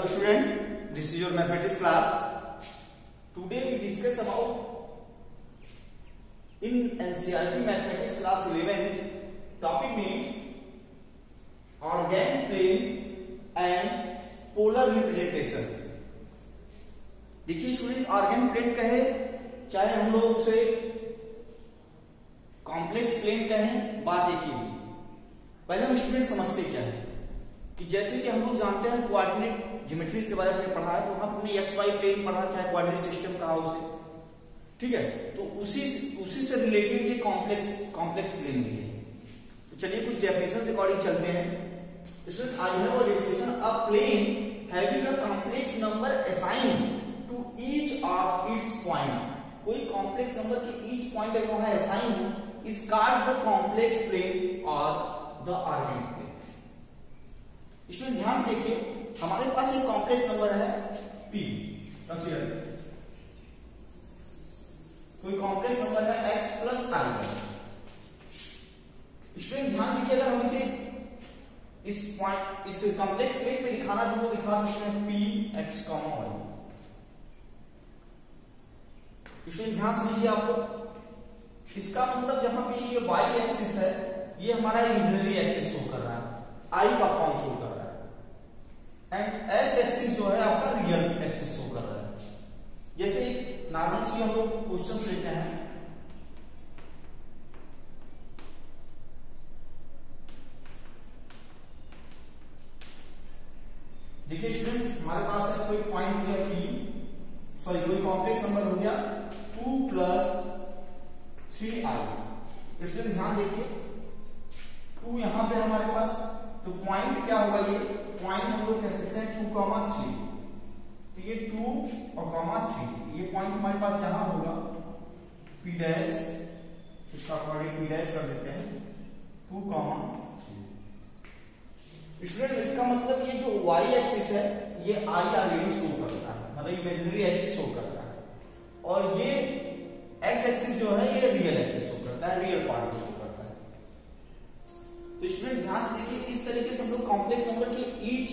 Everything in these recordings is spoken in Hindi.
Hello student, this is your mathematics class. Today we discuss about in NCERT mathematics class 11th topic name organic plane and polar representation. देखिए स्टूडेंट्स, ऑर्गेनिक प्लेन कहे चाहे हम लोग उसे कॉम्प्लेक्स प्लेन कहें, बात एक ही है। पहले हम स्टूडेंट समझते क्या है कि जैसे कि हम लोग जानते हैं कोऑर्डिनेट ज्योमेट्री के बारे में पढ़ा है, तो हमने एक्स वाई प्लेन पढ़ा, चाहे कोऑर्डिनेट सिस्टम कहा उसे, ठीक है। तो उसी से रिलेटेड ये कॉम्प्लेक्स प्लेन भी है। तो चलिए कुछ डेफिनेशन के अकॉर्डिंग चलते हैं। Student I have a definition, a plane having a complex number assigned to each of its point. कोई कॉम्प्लेक्स नंबर के ईच पॉइंट अगर वहां असाइन हो, is called the complex plane और द ऑर्गेनिक प्लेन। इसमें ध्यान से देखिए, हमारे पास एक कॉम्प्लेक्स नंबर है p, कंसीडर कोई कॉम्प्लेक्स नंबर है x प्लस i। इसमें ध्यान देखिए, अगर हम इसे इस पॉइंट इस कॉम्प्लेक्स प्लेन पे दिखाना तो दिखा सकते हैं p x, y। इसमें ध्यान से लीजिए आपको, इसका मतलब जहां पे ये y एक्सिस है, ये हमारा इमेजिनरी एक्सिस शो कर रहा है, i का फॉर्म शो कर रहा है, एंड x एक्सिस जो है आपका रियल एक्सिस शो कर रहा है। जैसे नॉर्मल सी हम लोग क्वेश्चन लेते हैं, देखिए स्टूडेंट्स, हमारे पास है कोई पॉइंट हो गया p, सॉरी कोई कॉम्प्लेक्स नंबर हो गया 2 + 3i। इसमें ध्यान देखिए, 2 यहां पे हमारे पास, तो पॉइंट क्या होगा, ये पॉइंट हम लोग कह सकते हैं 2, 3। तो ये 2 और 3, ये पॉइंट हमारे पास यहां होगा p डैश, इसका अकॉर्डिंग p डैश कर देते हैं 2, 3। स्टूडेंट इसका मतलब ये जो y एक्सिस है ये i ऑलरेडी शो करता है, मतलब इमेजिनरी एक्सिस शो करता है, और ये x एक्सिस जो है ये रियल एक्सिस शो करता है, रियल पार्ट को शो करता है। तो स्टूडेंट ध्यान से देखिए, इस तरीके से हम लोग कॉम्प्लेक्स नंबर के ईच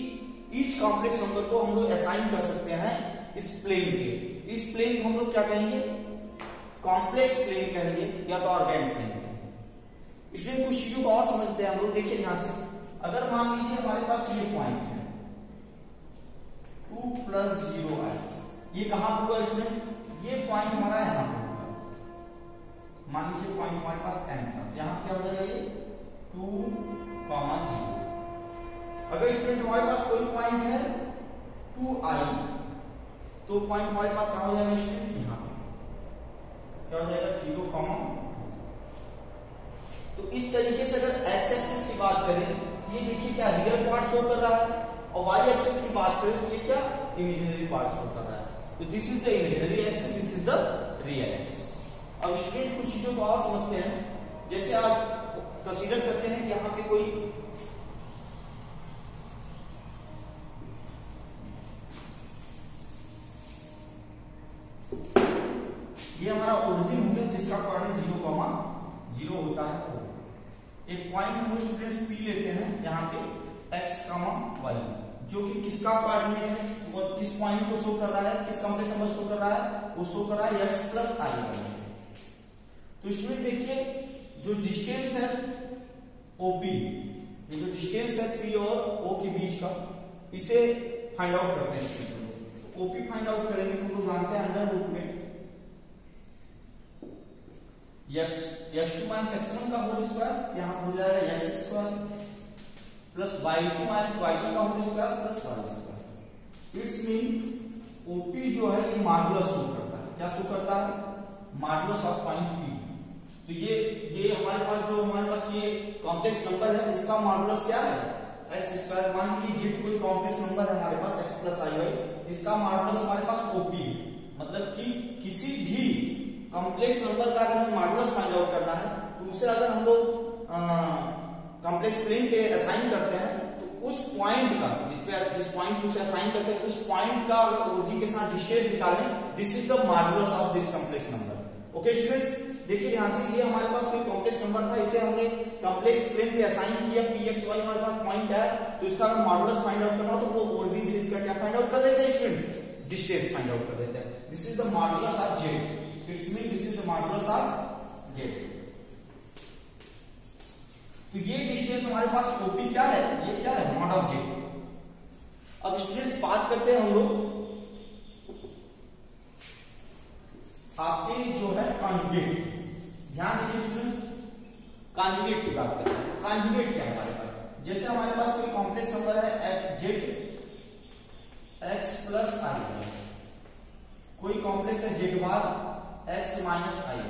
कॉम्प्लेक्स नंबर को हम लोग असाइन कर सकते हैं इस प्लेन पे। इस प्लेन को हम लोग क्या कहेंगे, कॉम्प्लेक्स प्लेन कहेंगे या तो ऑर्गेनिक प्लेन कहेंगे। इसलिए कुछ चीजों को और समझते हैं हम लोग। देखिए ध्यान से, अगर मान लीजिए हमारे पास ये पॉइंट है 2 + 0i, ये कहां होगा स्टूडेंट, ये पॉइंट हमारा यहां पे होगा। मान लीजिए पॉइंट हमारे पास m था, यहां क्या हो जाएगा, ये 2, 0। अगर स्टूडेंट हमारे पास कोई पॉइंट है 2i, तो पॉइंट हमारे पास कहां हो जाएगा स्टूडेंट, यहां पे क्या हो जाएगा 0, तो इस तरीके से अगर x एक्सिस की बात करें, ये देखिए क्या रियल पार्ट शो कर रहा है, और y एक्सिस की बात करें तो ये क्या इमेजिनरी पार्ट शो कर रहा है। तो this is the imaginary axis, this is the real axis. अब स्टूडेंट कुछ चीजों को और समझते हैं। जैसे आज कंसीडर करते हैं कि यहाँ पे कोई ये हमारा ओरिजिन हो गया, जिसका कोऑर्डिनेट 0, 0 होता है। एक पॉइंट हम स्टूडेंट्स p लेते हैं यहाँ पे x, y, जो कि किसका कोऑर्डिनेट है, वो किस पॉइंट को शो कर रहा है, किस कॉम्प्लेक्स नंबर शो कर रहा है, वो शो कर रहा है x + i। तो इसमें देखिए जो डिस्टेंस है OP, ये जो डिस्टेंस है P और O के बीच का, इसे फाइंड आउट करते हैं। OP फाइंड आउट करेंगे तो हम लोग जानते हैं अंडर रूट में x2 - x1 का होल स्क्वायर, यहाँ हो जाएगा x² प्लस y2 - y2 का whole square plus y²। It's mean OP जो है ये मॉडुलस शो करता है। क्या शो करता है, मॉडुलस ऑफ पॉइंट P। तो ये हमारे पास ये कॉम्प्लेक्स नंबर है, इसका मॉडुलस क्या है, x²। मान लीजिए z कोई कॉम्प्लेक्स नंबर है हमारे पास x + i, इसका मॉडुलस हमारे पास OP, मतलब कि किसी भी कॉम्प्लेक्स नंबर का अगर हमें मॉडुलस फाइंड आउट करना है, तो उसे अगर हम लोग कॉम्प्लेक्स प्लेन पे असाइन करते हैं, तो उस पॉइंट का जिस पॉइंट को उसे असाइन करते हैं, उस पॉइंट का ओरिजिन के साथ डिस्टेंस निकालें, this is the modulus of this complex number. Okay students, देखिए ध्यान से, ये हमारे पास कोई कॉम्प्लेक्स नंबर था, इसे हमने कॉम्प्लेक्स प्लेन पे असाइन किया, pxy हमारे पास पॉइंट है, तो इसका अगर मॉडुलस फाइंड आउट करना हो तो वो ओरिजिन से इसका क्या फाइंड आउट कर लेते हैं स्टूडेंट, डिस्टेंस फाइंड आउट कर लेते हैं। This is the modulus of z, it's mean this is the modulus of z। तो ये डिस्टेंस हमारे पास ओपी क्या है, ये क्या है, मॉड ऑफ z। अब स्टूडेंट्स बात करते हैं हम लोग आपके जो है कॉन्जुगेट। ध्यान दीजिए स्टूडेंट्स, कॉन्जुगेट की बात करते हैं। कॉन्जुगेट क्या है हमारे पास, जैसे हमारे पास कोई कॉम्प्लेक्स नंबर है z x प्लस आई, कोई कॉम्प्लेक्स है z बार x माइनस आई।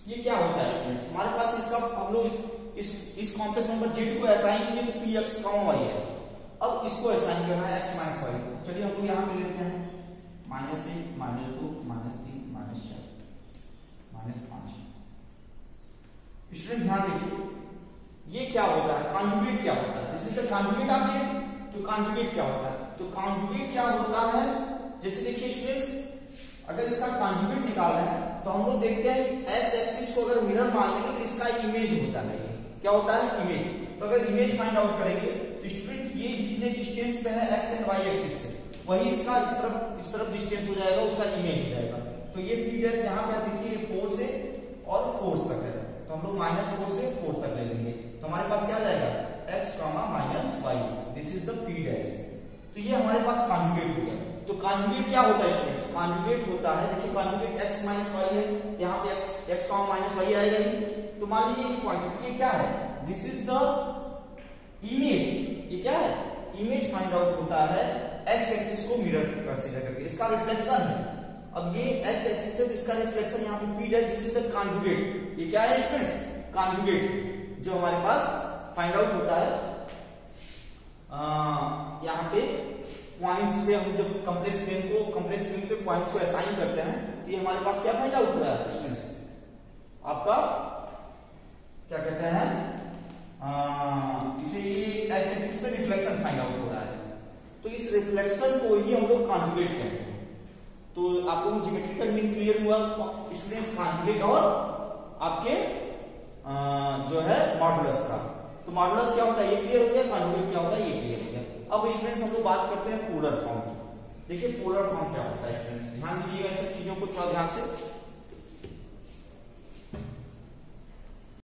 ये क्या होता है स्टूडेंट्स, हमारे पास इसका हम लोग इस कॉम्प्लेक्स नंबर z को असाइन किए तो px y है, अब इसको असाइन करना है x माइनस y। चलिए हम लोग यहां पे लेते हैं -1 -2 -3 -4 -5। स्टूडेंट ध्यान देखिए, ये क्या होता है, कॉन्जुगेट क्या होता है, this is the conjugate of z। तो कॉन्जुगेट क्या होता है, तो कॉन्जुगेट क्या होता है, जैसे देखिए स्टूडेंट्स, अगर इसका कॉन्जुगेट निकालना है तो हम लोग देखते हैं x एक्सिस को अगर मिरर मान लेंगे तो इसका इमेज होता है, क्या होता है, इमेज। तो अगर इमेज फाइंड आउट करेंगे तो स्टूडेंट ये जितने डिस्टेंस पे है x एंड y एक्सिस से, वही इसका इस तरफ डिस्टेंस हो जाएगा, उसका इमेज हो जाएगा। तो ये p डैश यहाँ पे देखिए 4 से और 4 तक है, तो हम लोग -4 से 4 तक ले लेंगे, तो हमारे पास क्या जाएगा, x minus y, this is the p dash. तो ये हमारे पास कॉन्जुगेट हो गया। तो कॉन्जुगेट क्या होता है स्टूडेंट्स, कॉन्जुगेट होता है, देखिए कॉन्जुगेट x माइनस y है, यहाँ पे x माइनस y आएगा। तो मान लीजिए ये क्वांटिटी ये क्या है, दिस इज द इमेज, ये क्या है, इमेज फाइंड आउट होता है x एक्सिस को मिरर कंसीडर करके, इसका रिफ्लेक्शन है। अब ये x एक्सिस है तो इसका रिफ्लेक्शन यहाँ पे p dash, this is the conjugate. ये क्या है स्टूडेंट्स, कॉन्जुगेट जो हमारे पास फाइंड आउट होता है यहाँ पे पॉइंट्स पे, हम जब कॉम्प्लेक्स प्लेन पे पॉइंट्स को असाइन करते हैं तो ये हमारे पास क्या फाइंड आउट हो रहा है स्टूडेंट्स, आपका क्या कहते हैं, इसे एक्स एक्सिस पे रिफ्लेक्शन फाइंड आउट हो रहा है। तो इस रिफ्लेक्शन को ही हम लोग कॉन्जुगेट कहते हैं। तो आपको ज्योमेट्रिकल मीन क्लियर हुआ स्टूडेंट्स, कॉन्जुगेट और आपके जो है मॉडुलस का। तो मॉडुलस क्या होता है, ये क्लियर हो गया, कॉन्जुगेट क्या होता है, ये क्लियर हो गया। अब स्टूडेंट्स हम लोग बात करते हैं पोलर फॉर्म की। देखिए पोलर फॉर्म क्या होता है स्टूडेंट्स, ध्यान दीजिएगा इन सब चीजों को थोड़ा ध्यान से।